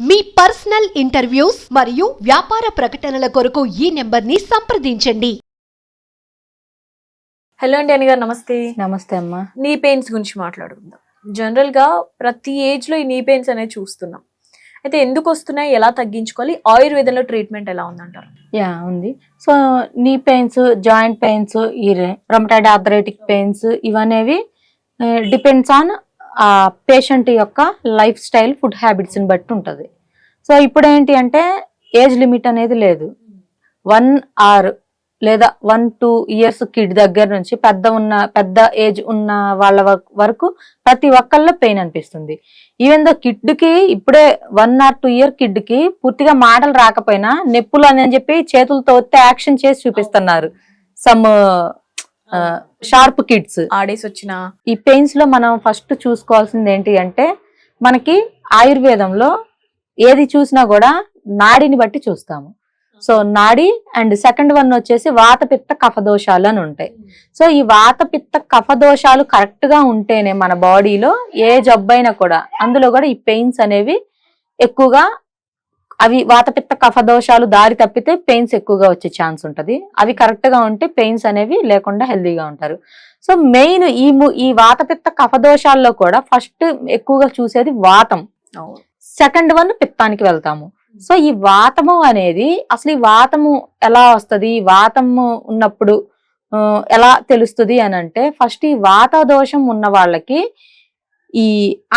మీ personal interviews మరియు వ్యాపార ప్రకటనల కొరకు ఈ నెంబర్ని సంప్రదించండి. హలో అండి అని గారు, నమస్తే. నమస్తే అమ్మా. నీ పెయిన్స్ గురించి మాట్లాడుకుందాం. జనరల్ గా ప్రతి ఏజ్ లో ఈ నీ పెయిన్స్ అనేది చూస్తున్నాం. అయితే ఎందుకు వస్తున్నాయి, ఎలా తగ్గించుకోవాలి, ఆయుర్వేదంలో ట్రీట్మెంట్ ఎలా ఉందంటారు? ఉంది. So knee pains, joint pains, ఈ రొమటాయిడ్ ఆర్థరైటిక్ పెయిన్స్ ఇవనేవి డిపెండ్స్ ఆన్ పేషెంట్ యొక్క లైఫ్ స్టైల్, ఫుడ్ హ్యాబిట్స్ ని బట్టి ఉంటుంది. సో ఇప్పుడు ఏంటి అంటే ఏజ్ లిమిట్ అనేది లేదు. 1 or లేదా 1-2 years కిడ్ దగ్గర నుంచి పెద్ద ఏజ్ ఉన్న వాళ్ళ వరకు ప్రతి ఒక్కళ్ళలో పెయిన్ అనిపిస్తుంది. ఈవెన్ దో కిడ్ కి ఇప్పుడే 1 or 2 year కిడ్ కి పూర్తిగా మాటలు రాకపోయినా నొప్పులు అని చెప్పి చేతులతో యాక్షన్ చేసి చూపిస్తున్నారు సమ్ షార్ప్ కిడ్స్. ఆడేసి వచ్చిన ఈ పెయిన్స్ లో మనం ఫస్ట్ చూసుకోవాల్సింది ఏంటి అంటే, మనకి ఆయుర్వేదంలో ఏది చూసినా కూడా నాడిని బట్టి చూస్తాము. సో నాడి అండ్ సెకండ్ వన్ వచ్చేసి వాత పిత్త కఫ దోషాలు అని ఉంటాయి. సో ఈ వాత పిత్త కఫ దోషాలు కరెక్ట్ గా ఉంటేనే మన బాడీలో ఏ జబ్బైనా కూడా, అందులో కూడా ఈ పెయిన్స్ అనేవి ఎక్కువగా, అవి వాత పిత్త కఫ దోషాలు దారి తప్పితే పెయిన్స్ ఎక్కువగా వచ్చే ఛాన్స్ ఉంటది. అవి కరెక్ట్ గా ఉంటే పెయిన్స్ అనేవి లేకుండా హెల్దీగా ఉంటారు. సో మెయిన్ ఈ వాత పిత్త కఫ దోషాల్లో కూడా ఫస్ట్ ఎక్కువగా చూసేది వాతం, సెకండ్ వన్ పిత్తానికి వెళ్తాము. సో ఈ వాతము అనేది, అసలు ఈ వాతము ఎలా వస్తుంది, వాతము ఉన్నప్పుడు ఎలా తెలుస్తుంది అని అంటే, ఫస్ట్ ఈ వాత దోషం ఉన్న వాళ్ళకి ఈ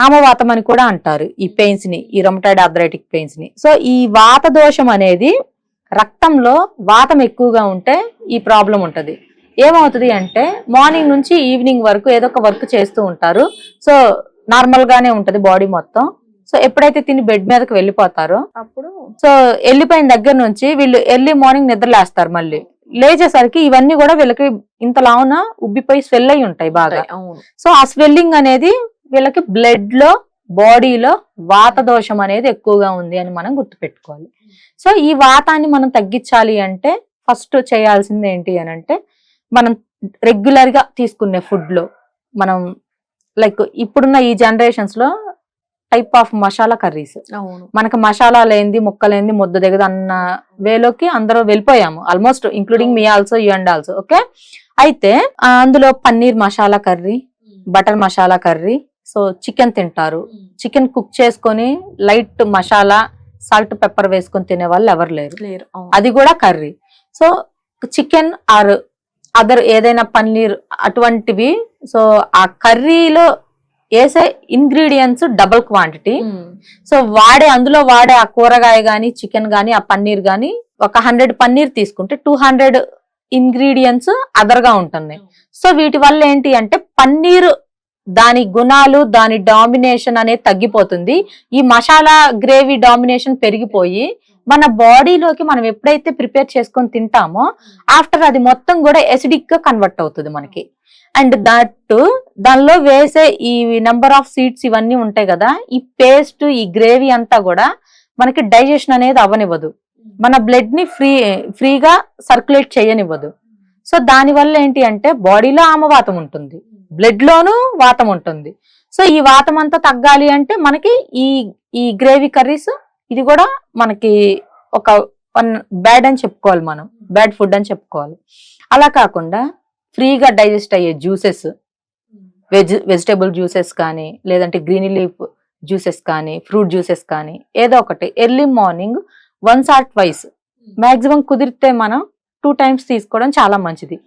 ఆమవాతం అని కూడా అంటారు ఈ పెయిన్స్ ని, ఈ రొమటాయిడ్ ఆర్థరైటిక్ పెయిన్స్ ని. సో ఈ వాత దోషం అనేది రక్తంలో వాతం ఎక్కువగా ఉంటే ఈ ప్రాబ్లం ఉంటది. ఏమవుతుంది అంటే, మార్నింగ్ నుంచి ఈవినింగ్ వరకు ఏదో ఒక వర్క్ చేస్తూ ఉంటారు. సో నార్మల్ గానే ఉంటది బాడీ మొత్తం. సో ఎప్పుడైతే తిని బెడ్ మీదకి వెళ్ళిపోతారో అప్పుడు, సో వెళ్ళిపోయిన దగ్గర నుంచి వీళ్ళు ఎర్లీ మార్నింగ్ నిద్రలేస్తారు. మళ్ళీ లేచేసరికి ఇవన్నీ కూడా వీళ్ళకి ఇంతలావున ఉబ్బిపోయి స్వెల్ అయి ఉంటాయి బాగా. సో ఆ స్వెల్లింగ్ అనేది వీళ్ళకి బ్లడ్ లో, బాడీలో వాత దోషం అనేది ఎక్కువగా ఉంది అని మనం గుర్తుపెట్టుకోవాలి. సో ఈ వాతాన్ని మనం తగ్గించాలి అంటే ఫస్ట్ చేయాల్సింది ఏంటి అని అంటే, మనం రెగ్యులర్ గా తీసుకునే ఫుడ్ లో మనం లైక్ ఇప్పుడున్న ఈ జనరేషన్స్ లో టైప్ ఆఫ్ మసాలా కర్రీస్, మనకు మసాలా లేనిది, ముక్కలేంది, ముద్ద దిగదు అన్న వేలోకి అందరూ వెళ్ళిపోయాము almost, including me also, you and also. Okay, అయితే అందులో paneer masala curry, butter masala curry, so chicken తింటారు. చికెన్ కుక్ చేసుకొని లైట్ మసాలా, సాల్ట్, పెప్పర్ వేసుకొని తినే వాళ్ళు ఎవరు లేరు, అది కూడా curry. So chicken or other ఏదైనా పన్నీర్ అటువంటివి, సో ఆ కర్రీలో వేసే ఇంగ్రీడియంట్స్ డబుల్ క్వాంటిటీ. సో అందులో వాడే ఆ కూరగాయ గాని, చికెన్ గాని, ఆ పన్నీర్ గాని, ఒక 100 పన్నీర్ తీసుకుంటే 200 ఇంగ్రీడియంట్స్ అదర్ గా ఉంటున్నాయి. సో వీటి వల్ల ఏంటి అంటే, పన్నీర్ దాని గుణాలు, దాని డామినేషన్ అనేది తగ్గిపోతుంది. ఈ మసాలా గ్రేవీ డామినేషన్ పెరిగిపోయి మన బాడీలోకి మనం ఎప్పుడైతే ప్రిపేర్ చేసుకొని తింటామో ఆఫ్టర్ అది మొత్తం కూడా ఎసిడిక్ గా కన్వర్ట్ అవుతుంది మనకి. అండ్ దానిలో వేసే ఈ నెంబర్ ఆఫ్ సీడ్స్ ఇవన్నీ ఉంటాయి కదా, ఈ పేస్ట్, ఈ గ్రేవీ అంతా కూడా మనకి డైజెషన్ అనేది అవ్వనివ్వదు, మన బ్లడ్ ని ఫ్రీగా సర్క్యులేట్ చేయనివ్వదు. సో దాని వల్ల ఏంటి అంటే బాడీలో ఆమవాతం ఉంటుంది, బ్లడ్ లోను వాతం ఉంటుంది. సో ఈ వాతం అంతా తగ్గాలి అంటే మనకి ఈ గ్రేవీ కర్రీస్, ఇది కూడా మనకి ఒక బ్యాడ్ అని చెప్పుకోవాలి, మనం బ్యాడ్ ఫుడ్ అని చెప్పుకోవాలి. అలా కాకుండా ఫ్రీగా డైజెస్ట్ అయ్యే జ్యూసెస్, వెజిటేబుల్ జ్యూసెస్ కానీ, లేదంటే గ్రీన్ లీఫ్ జ్యూసెస్ కానీ, ఫ్రూట్ జ్యూసెస్ కానీ, ఏదో ఒకటి ఎర్లీ మార్నింగ్ 1 or 2 మాక్సిమం కుదిరితే మనం 2 times తీసుకోవడం చాలా మంచిది.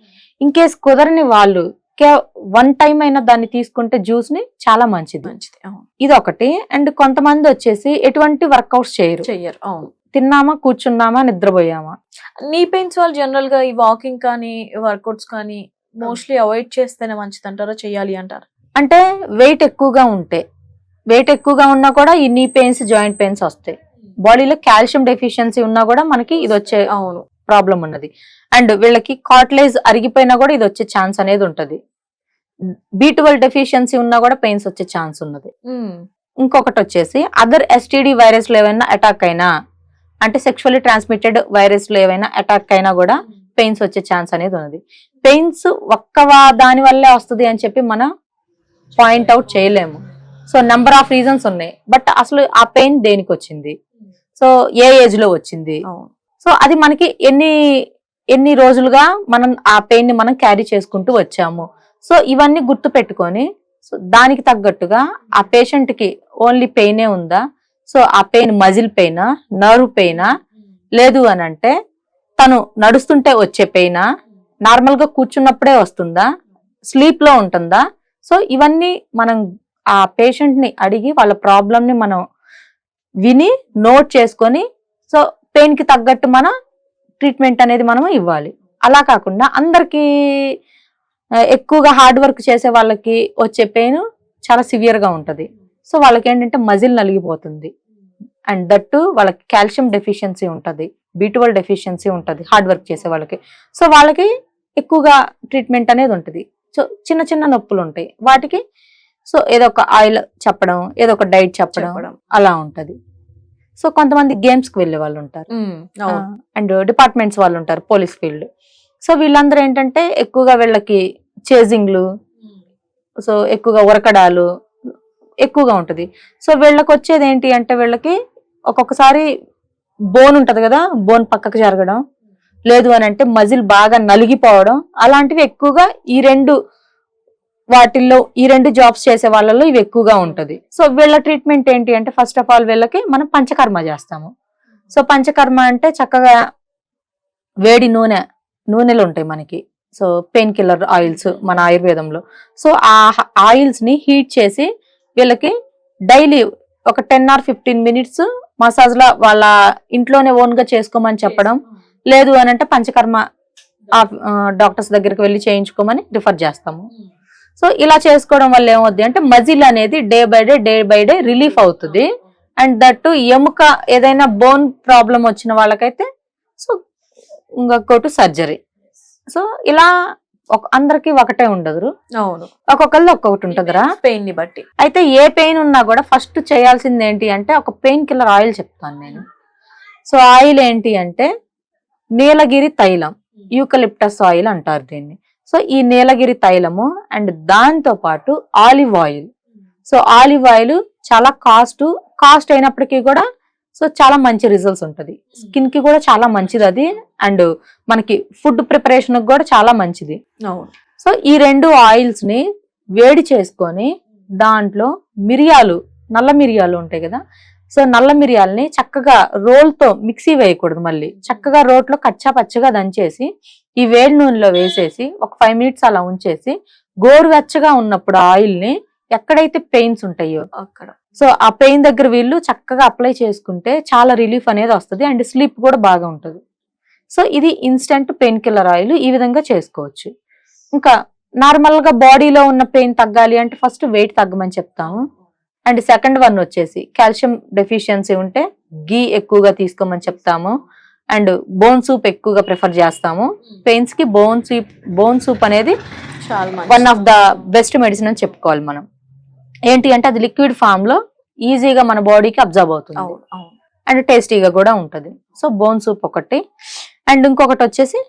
ఇన్ కేస్ కుదరని వాళ్ళు 1 time అయినా దాన్ని తీసుకుంటే జ్యూస్ ని చాలా మంచిది. ఇది ఒకటి. అండ్ కొంతమంది వచ్చేసి ఎటువంటి వర్కౌట్స్ చేయరు. తిన్నామా, కూర్చున్నామా, నిద్రపోయామా. నీ పెయిన్స్ వాళ్ళు జనరల్ గా ఈ వాకింగ్ కానీ, వర్కౌట్స్ కానీ మోస్ట్లీ అవాయిడ్ చేస్తేనే మంచిది అంటారా, చెయ్యాలి అంటారు? అంటే వెయిట్ ఎక్కువగా ఉన్నా కూడా ఈ నీ పెయిన్స్, జాయింట్ పెయిన్స్ వస్తాయి. బాడీలో కాల్షియం డెఫిషియన్సీ ఉన్నా కూడా మనకి ఇది వచ్చే ప్రాబ్లం ఉన్నది. అండ్ వీళ్ళకి కార్టిలేజ్ అరిగిపోయినా కూడా ఇది వచ్చే ఛాన్స్ అనేది ఉంటది. B12 డెఫిషియన్సీ ఉన్నా కూడా పెయిన్స్ వచ్చే ఛాన్స్ ఉన్నది. ఇంకొకటి వచ్చేసి అదర్ STD వైరస్ లో ఏమైనా అటాక్ అయినా, అంటే సెక్షువల్లీ ట్రాన్స్మిటెడ్ వైరస్ లో ఏమైనా అటాక్ అయినా కూడా పెయిన్స్ వచ్చే ఛాన్స్ అనేది ఉన్నది. పెయిన్స్ ఒక్క దాని వల్లే వస్తుంది అని చెప్పి మనం పాయింట్ అవుట్ చేయలేము. సో నెంబర్ ఆఫ్ రీజన్స్ ఉన్నాయి, బట్ అసలు ఆ పెయిన్ దేనికి వచ్చింది, సో ఏ ఏజ్ లో వచ్చింది, సో అది మనకి ఎన్ని రోజులుగా మనం ఆ పెయిన్ ని మనం క్యారీ చేసుకుంటూ వచ్చాము. సో ఇవన్నీ గుర్తు పెట్టుకొని సో దానికి తగ్గట్టుగా ఆ పేషెంట్ కి ఓన్లీ పెయినే ఉందా, సో ఆ పెయిన్ మజిల్ పెయినా, నర్వ్ పెయినా, లేదు అని అంటే తను నడుస్తుంటే వచ్చే పెయినా, నార్మల్ గా కూర్చున్నప్పుడే వస్తుందా, స్లీప్ లో ఉంటుందా, సో ఇవన్నీ మనం ఆ పేషెంట్ ని అడిగి వాళ్ళ ప్రాబ్లమ్ ని మనం విని నోట్ చేసుకొని సో పెయిన్ కి తగ్గట్టు మన ట్రీట్మెంట్ అనేది మనం ఇవ్వాలి. అలా కాకుండా అందరికి ఎక్కువగా హార్డ్ వర్క్ చేసే వాళ్ళకి వచ్చే పెయిన్ చాలా సివియర్ గా ఉంటది. సో వాళ్ళకి ఏంటంటే మజిల్ నలిగిపోతుంది, అండ్ దట్టు వాళ్ళకి కాల్షియం డెఫిషియన్సీ ఉంటది, B12 డెఫిషియన్సీ ఉంటది హార్డ్ వర్క్ చేసే వాళ్ళకి. సో వాళ్ళకి ఎక్కువగా ట్రీట్మెంట్ అనేది ఉంటుంది. సో చిన్న చిన్న నొప్పులు ఉంటాయి వాటికి, సో ఏదో ఒక ఆయిల్ చెప్పడం, ఏదో ఒక డైట్ చెప్పడం అలా ఉంటది. సో కొంతమంది గేమ్స్ కి వెళ్ళే వాళ్ళు ఉంటారు, అండ్ డిపార్ట్మెంట్స్ వాళ్ళు ఉంటారు, పోలీస్ ఫీల్డ్. సో వీళ్ళందరూ ఏంటంటే ఎక్కువగా వీళ్ళకి చేజింగ్లు, సో ఎక్కువగా ఉరకడాలు ఎక్కువగా ఉంటది. సో వీళ్ళకి వచ్చేది ఏంటి అంటే వీళ్ళకి ఒక్కొక్కసారి బోన్ ఉంటది కదా, బోన్ పక్కకు జరగడం, లేదు అని అంటే మజిల్ బాగా నలిగిపోవడం, అలాంటివి ఎక్కువగా ఈ రెండు జాబ్స్ చేసే వాళ్ళలో ఇవి ఎక్కువగా ఉంటది. సో వీళ్ళ ట్రీట్మెంట్ ఏంటి అంటే ఫస్ట్ ఆఫ్ ఆల్ వీళ్ళకి మనం పంచకర్మ చేస్తాము. సో పంచకర్మ అంటే చక్కగా వేడి నూనెలు ఉంటాయి మనకి, సో పెయిన్ కిల్లర్ ఆయిల్స్ మన ఆయుర్వేదంలో. సో ఆ ఆయిల్స్ ని హీట్ చేసి వీళ్ళకి డైలీ ఒక 10 or 15 minutes మసాజ్ లా వాళ్ళ ఇంట్లోనే ఓన్ గా చేసుకోమని చెప్పడం, లేదు అని అంటే పంచకర్మ డాక్టర్స్ దగ్గరికి వెళ్ళి చేయించుకోమని రిఫర్ చేస్తాము. సో ఇలా చేసుకోవడం వల్ల ఏమవుద్ది అంటే మజిల్ అనేది డే బై డే రిలీఫ్ అవుతుంది. అండ్ దట్టు ఎముక ఏదైనా బోన్ ప్రాబ్లం వచ్చిన వాళ్ళకైతే so go to surgery. So ఇలా అందరికి ఒకటే ఉండదు, ఒక్కొక్కళ్ళు ఒక్కొక్కటి ఉంటుందిరా పెయిన్ ని బట్టి. అయితే ఏ పెయిన్ ఉన్నా కూడా ఫస్ట్ చేయాల్సింది ఏంటి అంటే ఒక పెయిన్ కిల్లర్ ఆయిల్ చెప్తాను నేను. సో ఆయిల్ ఏంటి అంటే నీలగిరి తైలం, యూకలిప్టస్ ఆయిల్ అంటారు దీన్ని. సో ఈ నీలగిరి తైలము అండ్ దాంతో పాటు olive oil. So olive oil చాలా కాస్ట్ అయినప్పటికీ కూడా సో చాలా మంచి రిజల్ట్స్ ఉంటది, స్కిన్ కి కూడా చాలా మంచిది అది, అండ్ మనకి ఫుడ్ ప్రిపరేషన్ కూడా చాలా మంచిది. సో ఈ రెండు ఆయిల్స్ ని వేడి చేసుకొని దాంట్లో నల్ల మిరియాలు ఉంటాయి కదా, సో నల్ల మిరియాలని చక్కగా రోల్ తో మిక్సీ వేయకూడదు, మళ్ళీ చక్కగా రోట్లో కచ్చా పచ్చగా దంచేసి ఈ వేడి నూనెలో వేసేసి ఒక 5 minutes అలా ఉంచేసి గోరువెచ్చగా ఉన్నప్పుడు ఆయిల్ ని ఎక్కడైతే పెయిన్స్ ఉంటాయో అక్కడ, సో ఆ పెయిన్ దగ్గర వీళ్ళు చక్కగా అప్లై చేసుకుంటే చాలా రిలీఫ్ అనేది వస్తుంది, అండ్ స్లీప్ కూడా బాగా ఉంటుంది. సో ఇది ఇన్స్టెంట్ పెయిన్ కిల్లర్ ఆయిల్, ఈ విధంగా చేసుకోవచ్చు. ఇంకా నార్మల్ గా బాడీలో ఉన్న పెయిన్ తగ్గాలి అంటే ఫస్ట్ వెయిట్ తగ్గమని చెప్తాము, అండ్ సెకండ్ వన్ వచ్చేసి కాల్షియం డెఫిషియన్సీ ఉంటే గీ ఎక్కువగా తీసుకోమని చెప్తాము, అండ్ బోన్ సూప్ ఎక్కువగా ప్రిఫర్ చేస్తాము. పెయిన్స్ కి బోన్ సూప్ అనేది one of the best medicine అని చెప్పుకోవాలి మనం. ఏంటి అంటే అది లిక్విడ్ ఫామ్ లో ఈజీగా మన బాడీకి అబ్జర్వ్ అవుతుంది, అండ్ టేస్టీగా కూడా ఉంటది. సో బోన్ సూప్ ఒకటి, అండ్ ఇంకొకటి వచ్చేసి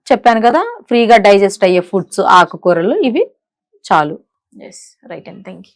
చెప్పాను కదా ఫ్రీగా డైజెస్ట్ అయ్యే ఫుడ్స్, ఆకుకూరలు, ఇవి చాలు. Right and thank you.